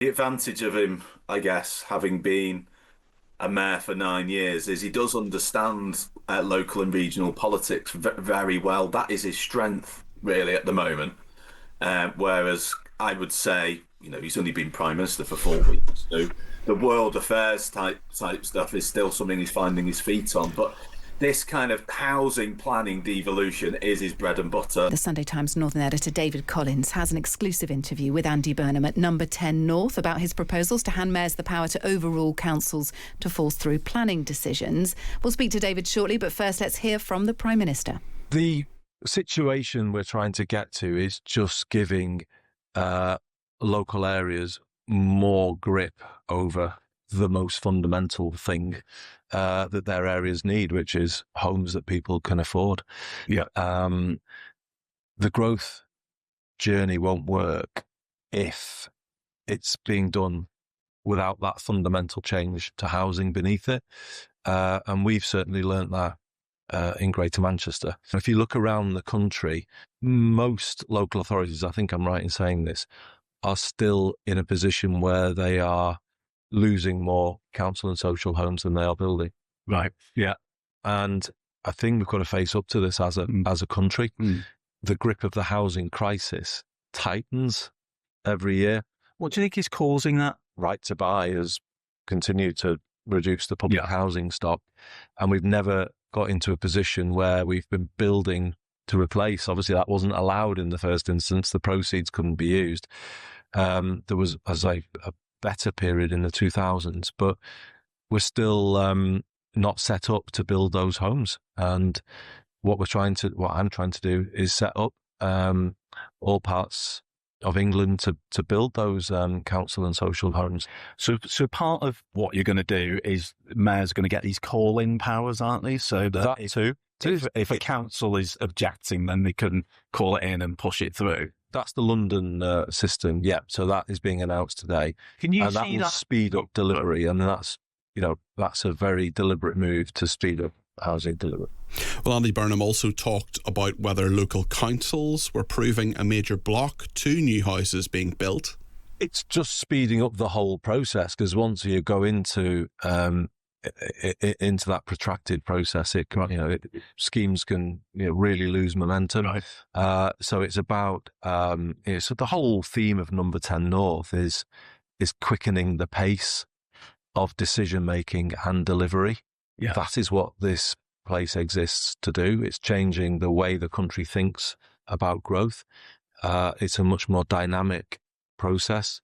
The advantage of him, I guess, having been a mayor for 9 years, is he does understand local and regional politics very well. That is his strength, really, at the moment. Whereas I would say, he's only been prime minister for 4 weeks, so the world affairs type stuff is still something he's finding his feet on. But this kind of housing planning devolution is his bread and butter. The Sunday Times Northern editor David Collins has an exclusive interview with Andy Burnham at Number 10 North about his proposals to hand mayors the power to overrule councils to force through planning decisions. We'll speak to David shortly, but first let's hear from the Prime Minister. The situation we're trying to get to is just giving local areas more grip over the most fundamental thing that their areas need, which is homes that people can afford. Yeah. The growth journey won't work if it's being done without that fundamental change to housing beneath it. And we've certainly learnt that in Greater Manchester. If you look around the country, most local authorities, I think I'm right in saying this, are still in a position where they are losing more council and social homes than they are building. Right. Yeah. And I think we've got to face up to this as a country. The grip of the housing crisis tightens every year. What do you think is causing that? Right to Buy has continued to reduce the public housing stock, and we've never got into a position where we've been building to replace. Obviously, that wasn't allowed in the first instance. The proceeds couldn't be used. There was, as a better period in the 2000s, but we're still not set up to build those homes. And what I'm trying to do is set up all parts of England to build those council and social homes. So part of what you're going to do is mayors are going to get these call-in powers, aren't they? So that if a council is objecting, then they can call it in and push it through. That's the London system, yeah. So that is being announced today. Can you and that will speed up delivery, and that's a very deliberate move to speed up housing delivery. Well, Andy Burnham also talked about whether local councils were proving a major block to new houses being built. It's just speeding up the whole process, because once you go into that protracted process, schemes can really lose momentum. Right. So it's about so the whole theme of Number 10 North is quickening the pace of decision making and delivery. Yeah. That is what this place exists to do. It's changing the way the country thinks about growth. It's a much more dynamic process,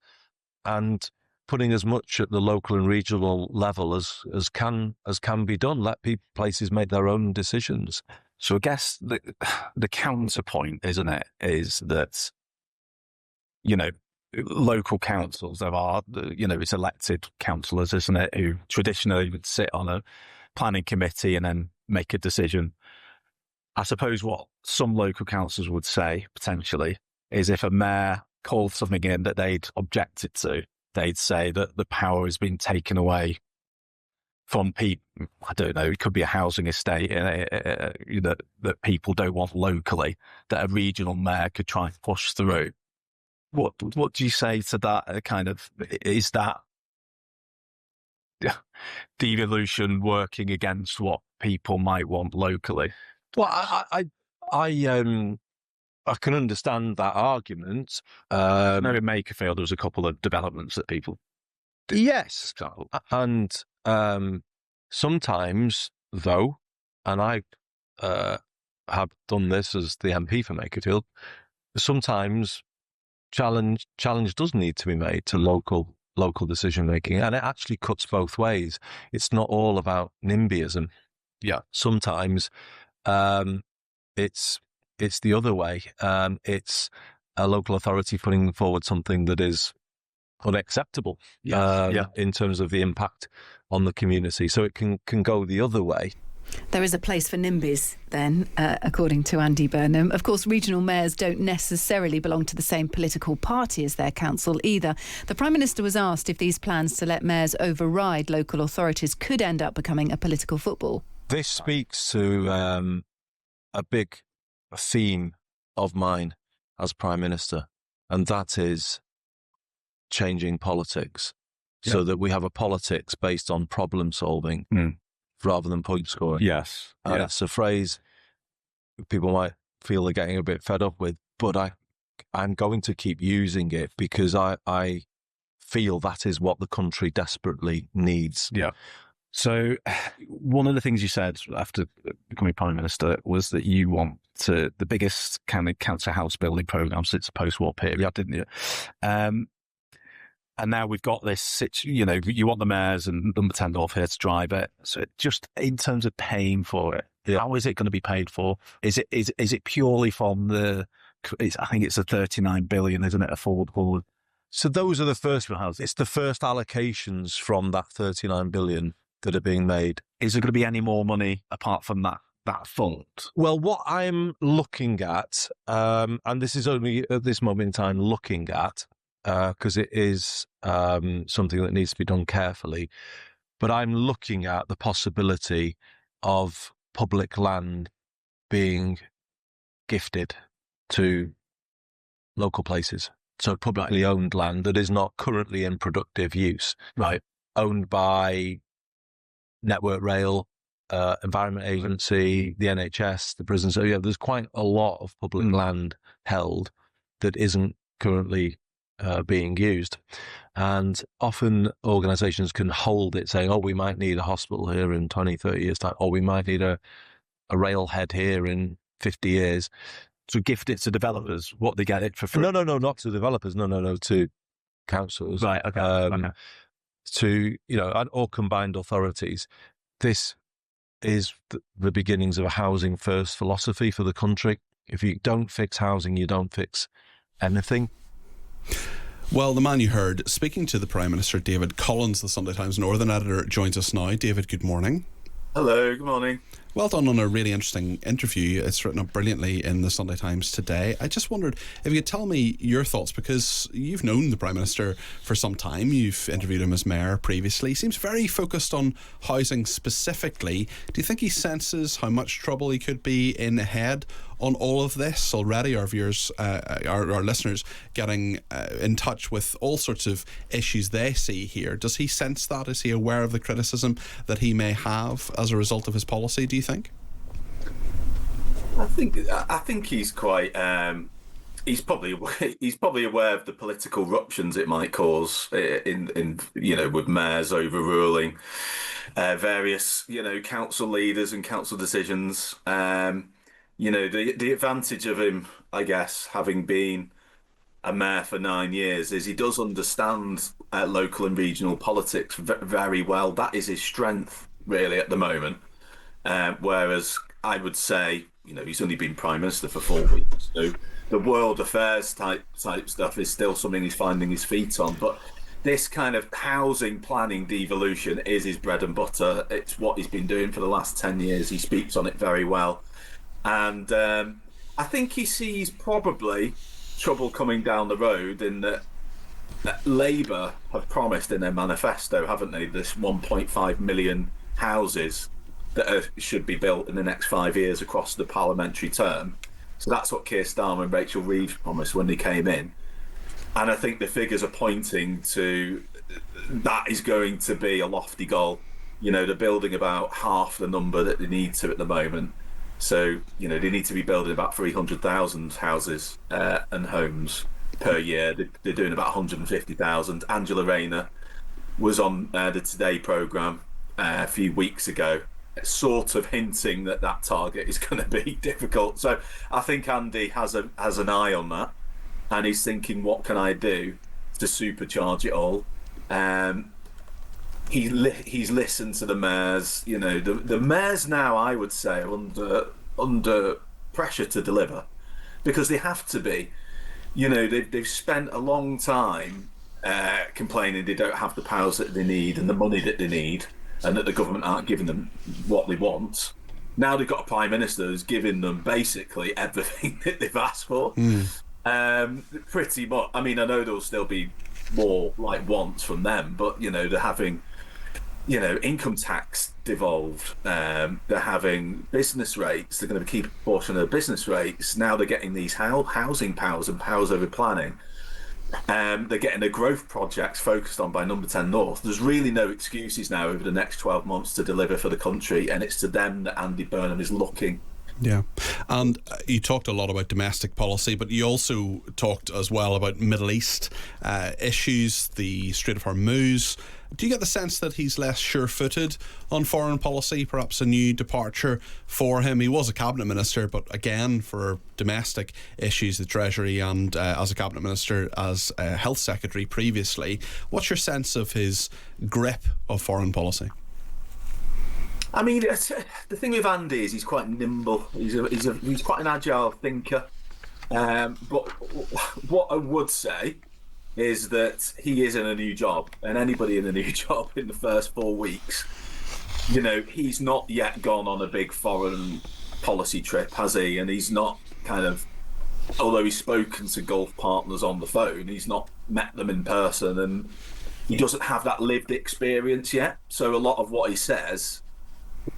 and putting as much at the local and regional level as can be done. Let places make their own decisions. So I guess the counterpoint, isn't it, is that local councils, there are it's elected councillors, isn't it, who traditionally would sit on a planning committee and then make a decision. I suppose what some local councils would say potentially is if a mayor called something in that they'd objected to, they'd say that the power has been taken away from people. I don't know, it could be a housing estate that people don't want locally, that a regional mayor could try and push through. What do you say to that? Kind of, is that devolution working against what people might want locally? Well, I can understand that argument. Maybe in Makerfield, there was a couple of developments that people did. Yes, and sometimes, though, and I have done this as the MP for Makerfield, sometimes challenge does need to be made to local decision making, and it actually cuts both ways. It's not all about NIMBYism. Yeah, sometimes it's the other way. It's a local authority putting forward something that is unacceptable in terms of the impact on the community. So it can go the other way. There is a place for NIMBYs then, according to Andy Burnham. Of course, regional mayors don't necessarily belong to the same political party as their council either. The Prime Minister was asked if these plans to let mayors override local authorities could end up becoming a political football. This speaks to a big theme of mine as Prime Minister, and that is changing politics so that we have a politics based on problem solving rather than point scoring. Yes. And it's a phrase people might feel they're getting a bit fed up with, but I'm going to keep using it because I feel that is what the country desperately needs. Yeah. So one of the things you said after becoming Prime Minister was that you want the biggest kind of council house building programme since the post-war period, didn't you? And now we've got this, you want the mayors and Number 10 North here to drive it. So just in terms of paying for it, how is it going to be paid for? Is it purely from I think it's a 39 billion, isn't it, affordable? So those are the first houses. It's the first allocations from that 39 billion that are being made. Is there going to be any more money apart from that fund? Well, what I'm looking at, and this is only at this moment in time looking at, because it is something that needs to be done carefully, but I'm looking at the possibility of public land being gifted to local places. So publicly owned land that is not currently in productive use, right? Owned by Network Rail, Environment Agency, the NHS, the prisons. So yeah, there's quite a lot of public land held that isn't currently being used. And often organisations can hold it saying, oh, we might need a hospital here in 20, 30 years' time, or we might need a railhead here in 50 years. To gift it to developers, what they get it for free? No, not to developers. No, to councils. Right, okay. To, or combined authorities. This is the beginnings of a housing first philosophy for the country. If you don't fix housing, you don't fix anything. Well, the man you heard speaking to the Prime Minister, David Collins, the Sunday Times Northern editor, joins us now. David, good morning. Hello, good morning. Well done on a really interesting interview. It's written up brilliantly in the Sunday Times today. I just wondered if you could tell me your thoughts, because you've known the Prime Minister for some time. You've interviewed him as Mayor previously. He seems very focused on housing specifically. Do you think he senses how much trouble he could be in ahead on all of this? Already our viewers, our listeners getting in touch with all sorts of issues they see here. Does he sense that? Is he aware of the criticism that he may have as a result of his policy, do you think? I think he's quite he's probably aware of the political ruptions it might cause in with mayors overruling various council leaders and council decisions. The advantage of him, I guess, having been a mayor for 9 years, is he does understand local and regional politics very well. That is his strength, really, at the moment. Whereas I would say, he's only been Prime Minister for 4 weeks. So the world affairs type stuff is still something he's finding his feet on. But this kind of housing planning devolution is his bread and butter. It's what he's been doing for the last 10 years. He speaks on it very well. And I think he sees probably trouble coming down the road in that Labour have promised in their manifesto, haven't they, this 1.5 million houses that should be built in the next 5 years across the parliamentary term. So that's what Keir Starmer and Rachel Reeves promised when they came in. And I think the figures are pointing to that is going to be a lofty goal. They're building about half the number that they need to at the moment. So, they need to be building about 300,000 houses and homes per year. They're doing about 150,000. Angela Rayner was on the Today programme a few weeks ago, sort of hinting that target is going to be difficult. So I think Andy has an eye on that, and he's thinking, what can I do to supercharge it all? He's listened to the mayors. The mayors now, I would say, are under pressure to deliver, because they have to be. They've spent a long time complaining they don't have the powers that they need and the money that they need, and that the government aren't giving them what they want. Now they've got a Prime Minister who's giving them basically everything that they've asked for. Pretty much. I mean, I know there'll still be more like wants from them, but they're having income tax devolved. They're having business rates. They're going to keep a portion of their business rates. Now they're getting these housing powers and powers over planning. They're getting their growth projects focused on by Number 10 North. There's really no excuses now over the next 12 months to deliver for the country, and it's to them that Andy Burnham is looking. Yeah, and you talked a lot about domestic policy, but you also talked as well about Middle East issues, the Strait of Hormuz. Do you get the sense that he's less sure-footed on foreign policy, perhaps a new departure for him? He was a cabinet minister, but again, for domestic issues, the Treasury, and as a cabinet minister, as a health secretary previously. What's your sense of his grip of foreign policy? I mean, the thing with Andy is he's quite nimble. He's quite an agile thinker. But what I would say is that he is in a new job, and anybody in a new job in the first 4 weeks, he's not yet gone on a big foreign policy trip, has he? And he's not although he's spoken to Gulf partners on the phone, he's not met them in person, and he doesn't have that lived experience yet. So a lot of what he says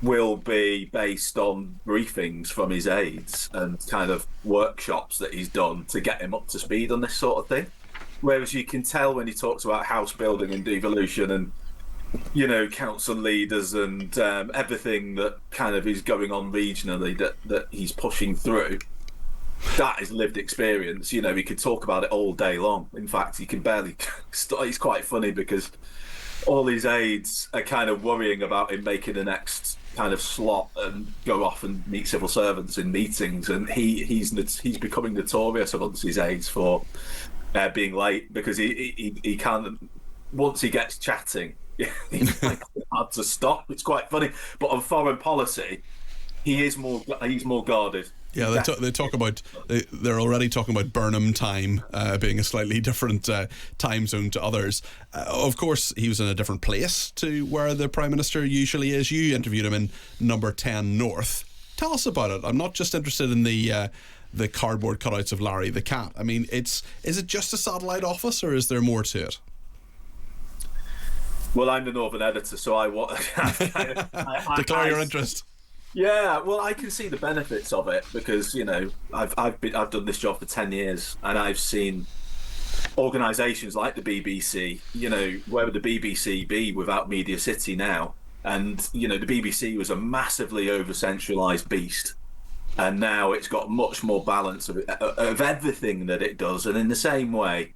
will be based on briefings from his aides and workshops that he's done to get him up to speed on this sort of thing. Whereas you can tell when he talks about house building and devolution and, council leaders and everything that is going on regionally that he's pushing through, that is lived experience. He could talk about it all day long. In fact, he can barely it's quite funny because all his aides are worrying about him making the next slot and go off and meet civil servants in meetings, and he's becoming notorious amongst his aides for being late because he can't. Once he gets chatting, he's hard to stop. It's quite funny. But on foreign policy, he's more guarded. Yeah, they talk about they're already talking about Burnham time being a slightly different time zone to others. Of course, he was in a different place to where the Prime Minister usually is. You interviewed him in Number 10 North. Tell us about it. I'm not just interested in the cardboard cutouts of Larry the cat. I mean, is it just a satellite office, or is there more to it? Well, I'm the Northern editor, so I declare your interest. Yeah, well, I can see the benefits of it because I've done this job for 10 years, and I've seen organisations like the BBC. Where would the BBC be without Media City now? And the BBC was a massively over-centralised beast, and now it's got much more balance of everything that it does. And in the same way,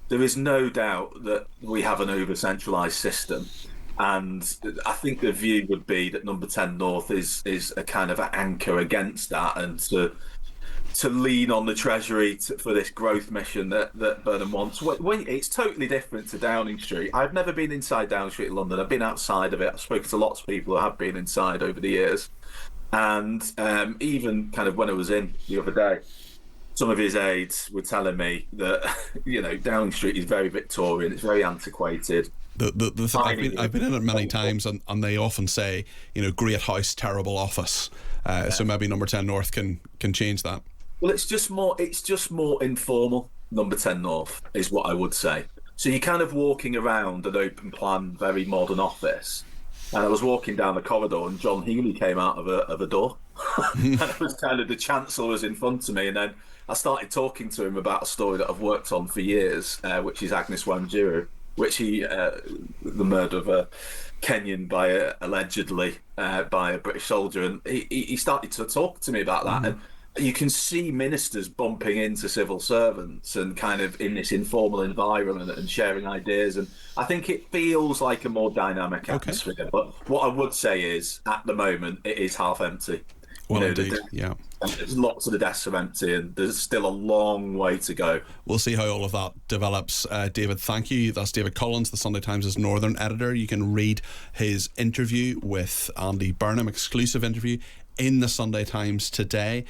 there is no doubt that we have an over-centralised system. And I think the view would be that Number 10 North is a an anchor against that, and to lean on the Treasury for this growth mission that Burnham wants. It's totally different to Downing Street. I've never been inside Downing Street in London. I've been outside of it. I've spoken to lots of people who have been inside over the years. And even when I was in the other day, some of his aides were telling me that, Downing Street is very Victorian, it's very antiquated. I've been in it many times, and they often say, great house, terrible office. So maybe Number 10 North can change that. Well, it's just more informal. Number 10 North is what I would say. So you're walking around an open plan, very modern office, and I was walking down the corridor, and John Healey came out of a door, and it was the Chancellor was in front of me, and then I started talking to him about a story that I've worked on for years, which is Agnes Wanjiru. Which the murder of a Kenyan allegedly by a British soldier, and he started to talk to me about that, and you can see ministers bumping into civil servants and in this informal environment and sharing ideas, and I think it feels like a more dynamic atmosphere. Okay. But what I would say is, at the moment, it is half empty. Well, indeed, yeah. Lots of the desks are empty, and there's still a long way to go. We'll see how all of that develops. David, thank you. That's David Collins, the Sunday Times' Northern editor. You can read his interview with Andy Burnham, exclusive interview, in the Sunday Times today.